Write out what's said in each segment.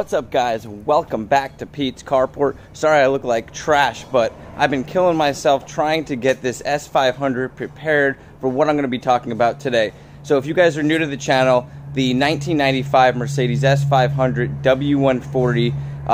What's up, guys? Welcome back to Pete's Carport. Sorry I look like trash, but I've been killing myself trying to get this S500 prepared for what I'm going to be talking about today. So if you guys are new to the channel, the 1995 Mercedes S500 W140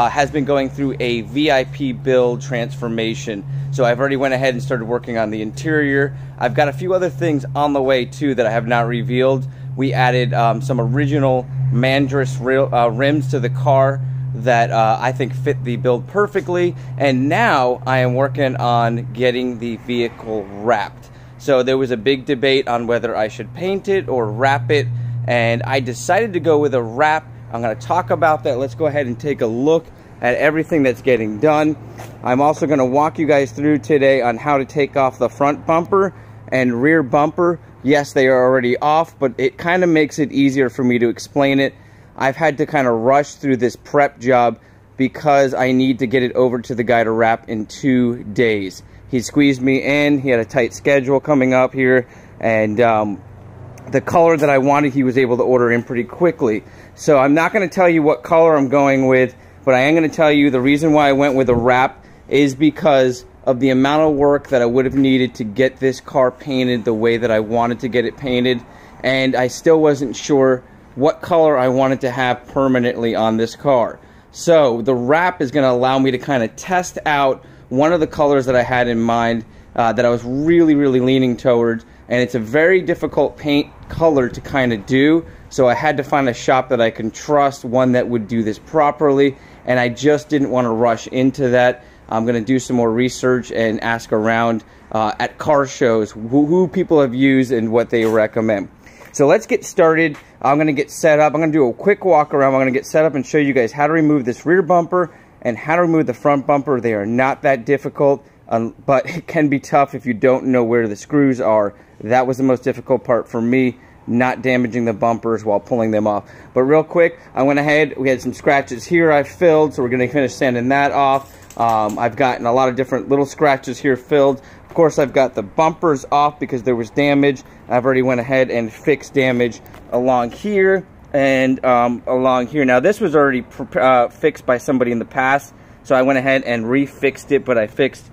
has been going through a VIP build transformation. So I've already went ahead and started working on the interior. I've got a few other things on the way too that I have not revealed. We added some original Mandris rims to the car that I think fit the build perfectly, and now I am working on getting the vehicle wrapped. So there was a big debate on whether I should paint it or wrap it, and I decided to go with a wrap. I'm going to talk about that. Let's go ahead and take a look at everything that's getting done. I'm also going to walk you guys through today on how to take off the front bumper and rear bumper. Yes, they are already off, but it kind of makes it easier for me to explain it. I've had to kind of rush through this prep job because I need to get it over to the guy to wrap in 2 days. He squeezed me in. He had a tight schedule coming up here, and the color that I wanted, he was able to order in pretty quickly. So I'm not going to tell you what color I'm going with, but I am going to tell you the reason why I went with a wrap is because of the amount of work that I would have needed to get this car painted the way that I wanted to get it painted, and I still wasn't sure what color I wanted to have permanently on this car. So the wrap is going to allow me to kind of test out one of the colors that I had in mind that I was really leaning towards, and it's a very difficult paint color to kind of do, so I had to find a shop that I can trust, one that would do this properly, and I just didn't want to rush into that. I'm going to do some more research and ask around at car shows who people have used and what they recommend. So let's get started. I'm going to get set up. I'm going to do a quick walk around. I'm going to get set up and show you guys how to remove this rear bumper and how to remove the front bumper. They are not that difficult, but it can be tough if you don't know where the screws are. That was the most difficult part for me, not damaging the bumpers while pulling them off. But real quick, I went ahead. We had some scratches here I filled, so we're going to finish sanding that off. I've gotten a lot of different little scratches here filled. Of course, I've got the bumpers off because there was damage. I've already went ahead and fixed damage along here and along here. Now, this was already fixed by somebody in the past, so I went ahead and refixed it, but I fixed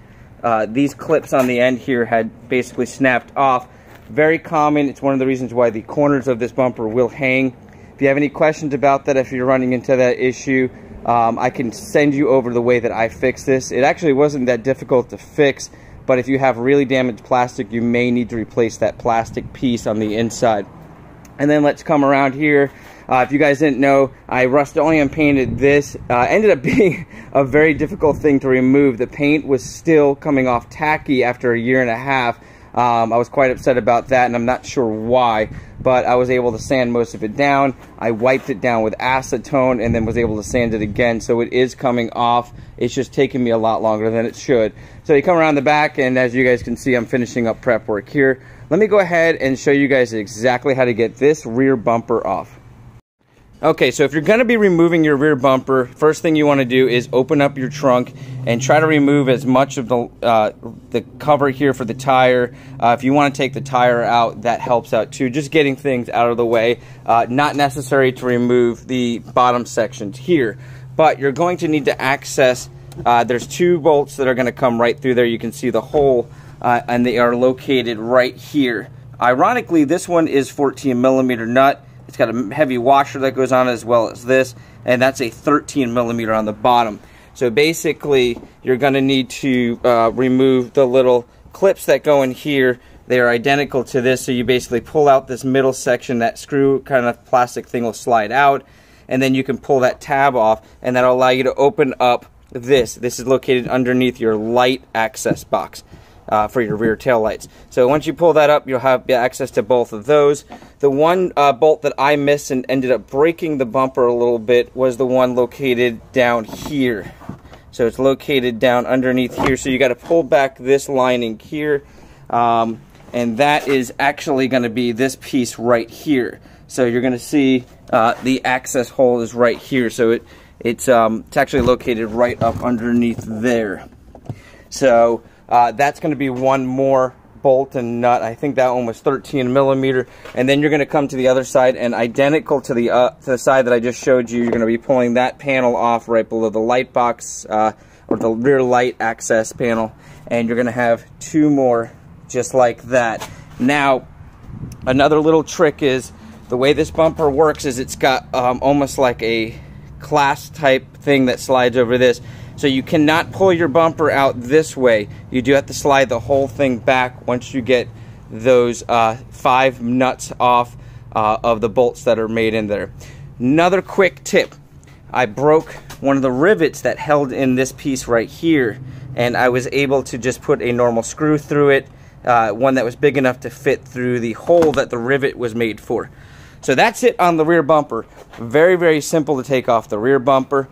these clips on the end here had basically snapped off. Very common. It's one of the reasons why the corners of this bumper will hang. If you have any questions about that, if you're running into that issue, I can send you over the way that I fixed this. It actually wasn't that difficult to fix, but if you have really damaged plastic, you may need to replace that plastic piece on the inside. And then let's come around here. If you guys didn't know, I Rust-Oleum painted this. Ended up being a very difficult thing to remove. The paint was still coming off tacky after a year and a half. I was quite upset about that, and I'm not sure why, but I was able to sand most of it down. I wiped it down with acetone and then was able to sand it again, so it is coming off. It's just taking me a lot longer than it should. So you come around the back, and as you guys can see, I'm finishing up prep work here. Let me go ahead and show you guys exactly how to get this rear bumper off. Okay, so if you're going to be removing your rear bumper, first thing you want to do is open up your trunk and try to remove as much of the cover here for the tire. If you want to take the tire out, that helps out too. Just getting things out of the way. Not necessary to remove the bottom sections here, but you're going to need to access, there's 2 bolts that are going to come right through there. You can see the hole, and they are located right here. Ironically, this one is 14mm nut. It's got a heavy washer that goes on as well as this, and that's a 13mm on the bottom. So basically, you're going to need to remove the little clips that go in here. They are identical to this, so you basically pull out this middle section. That screw kind of plastic thing will slide out, and then you can pull that tab off, and that'll allow you to open up this. This is located underneath your light access box. For your rear tail lights. So once you pull that up, you'll have access to both of those. The one bolt that I missed and ended up breaking the bumper a little bit was the one located down here. So it's located down underneath here. So you got to pull back this lining here, and that is actually going to be this piece right here. So you're going to see the access hole is right here. So it's actually located right up underneath there. So that's going to be one more bolt and nut. I think that one was 13 millimeter. And then you're going to come to the other side, and identical to the side that I just showed you, you're going to be pulling that panel off right below the light box, or the rear light access panel. And you're going to have two more just like that. Now, another little trick is, the way this bumper works is it's got almost like a clasp type thing that slides over this. So you cannot pull your bumper out this way. You do have to slide the whole thing back once you get those 5 nuts off of the bolts that are made in there. Another quick tip. I broke one of the rivets that held in this piece right here, and I was able to just put a normal screw through it, one that was big enough to fit through the hole that the rivet was made for. So that's it on the rear bumper. Very, very simple to take off the rear bumper.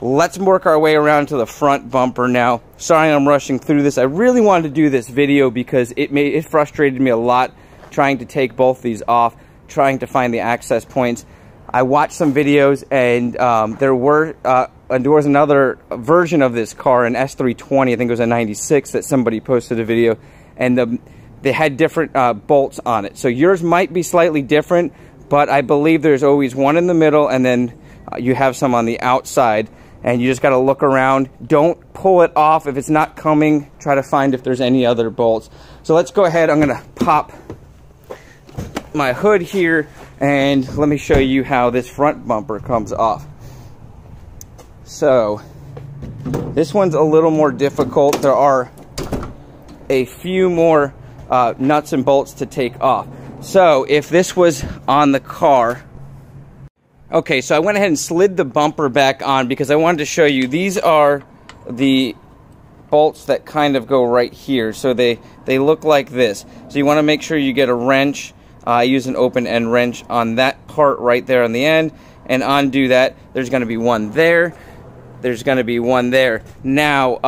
Let's work our way around to the front bumper now. Sorry I'm rushing through this. I really wanted to do this video because it frustrated me a lot trying to take both these off, trying to find the access points. I watched some videos, and there was another version of this car, an S320, I think it was a 96, that somebody posted a video, and they had different bolts on it. So yours might be slightly different, but I believe there's always one in the middle, and then you have some on the outside. And you just got to look around. Don't pull it off if it's not coming. Try to find if there's any other bolts. So let's go ahead. I'm going to pop my hood here, and let me show you how this front bumper comes off. So this one's a little more difficult. There are a few more nuts and bolts to take off. So if this was on the car... Okay, so I went ahead and slid the bumper back on because I wanted to show you, these are the bolts that kind of go right here. So they look like this. So you want to make sure you get a wrench. I use an open end wrench on that part right there on the end, and undo that. There's going to be one there. There's going to be one there. Now,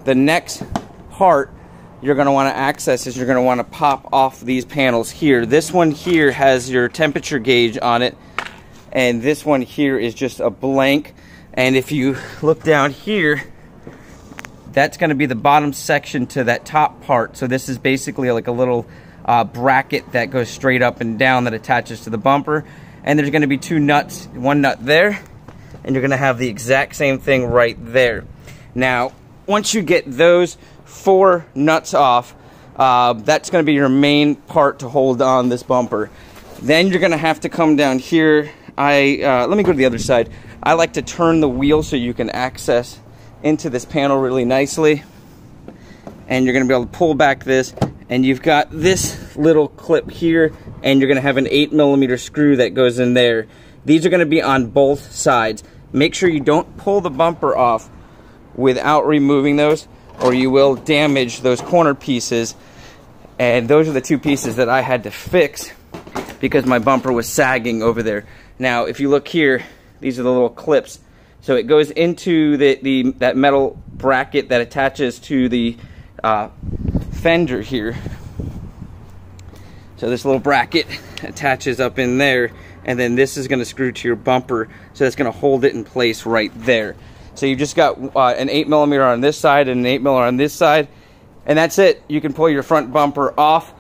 the next part you're going to want to access is you're going to want to pop off these panels here. This one here has your temperature gauge on it. And this one here is just a blank. And if you look down here, that's going to be the bottom section to that top part. So this is basically like a little bracket that goes straight up and down that attaches to the bumper. And there's going to be two nuts, one nut there, and you're going to have the exact same thing right there. Now, once you get those 4 nuts off, that's going to be your main part to hold on this bumper. Then you're going to have to come down here. Let me go to the other side. I like to turn the wheel so you can access into this panel really nicely. And you're going to be able to pull back this, and you've got this little clip here, and you're going to have an 8 millimeter screw that goes in there. These are going to be on both sides. Make sure you don't pull the bumper off without removing those, or you will damage those corner pieces. And those are the 2 pieces that I had to fix because my bumper was sagging over there. Now, if you look here, these are the little clips. So it goes into that metal bracket that attaches to the fender here. So this little bracket attaches up in there, and then this is going to screw to your bumper, so that's going to hold it in place right there. So you've just got an 8 millimeter on this side and an 8 millimeter on this side, and that's it. You can pull your front bumper off.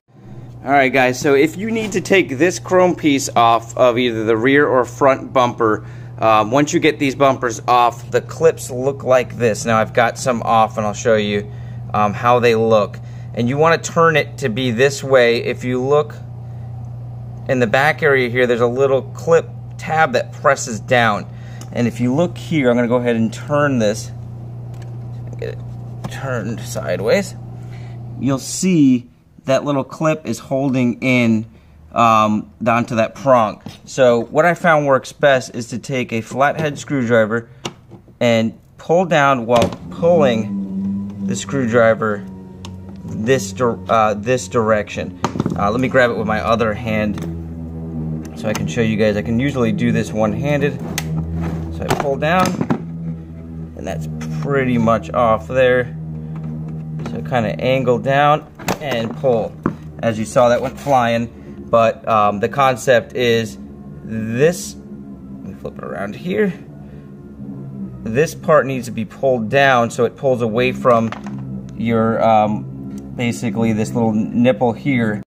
Alright guys, so if you need to take this chrome piece off of either the rear or front bumper, once you get these bumpers off, the clips look like this. Now I've got some off, and I'll show you how they look. And you want to turn it to be this way. If you look in the back area here, there's a little clip tab that presses down. And if you look here, I'm going to go ahead and turn this, get it turned sideways. You'll see that little clip is holding in down to that prong. So what I found works best is to take a flathead screwdriver and pull down while pulling the screwdriver this direction. Let me grab it with my other hand so I can show you guys. I can usually do this one-handed. So I pull down, and that's pretty much off there. So kind of angle down and pull. As you saw, that went flying, but the concept is this. Let me flip it around here. This part needs to be pulled down so it pulls away from your basically this little nipple here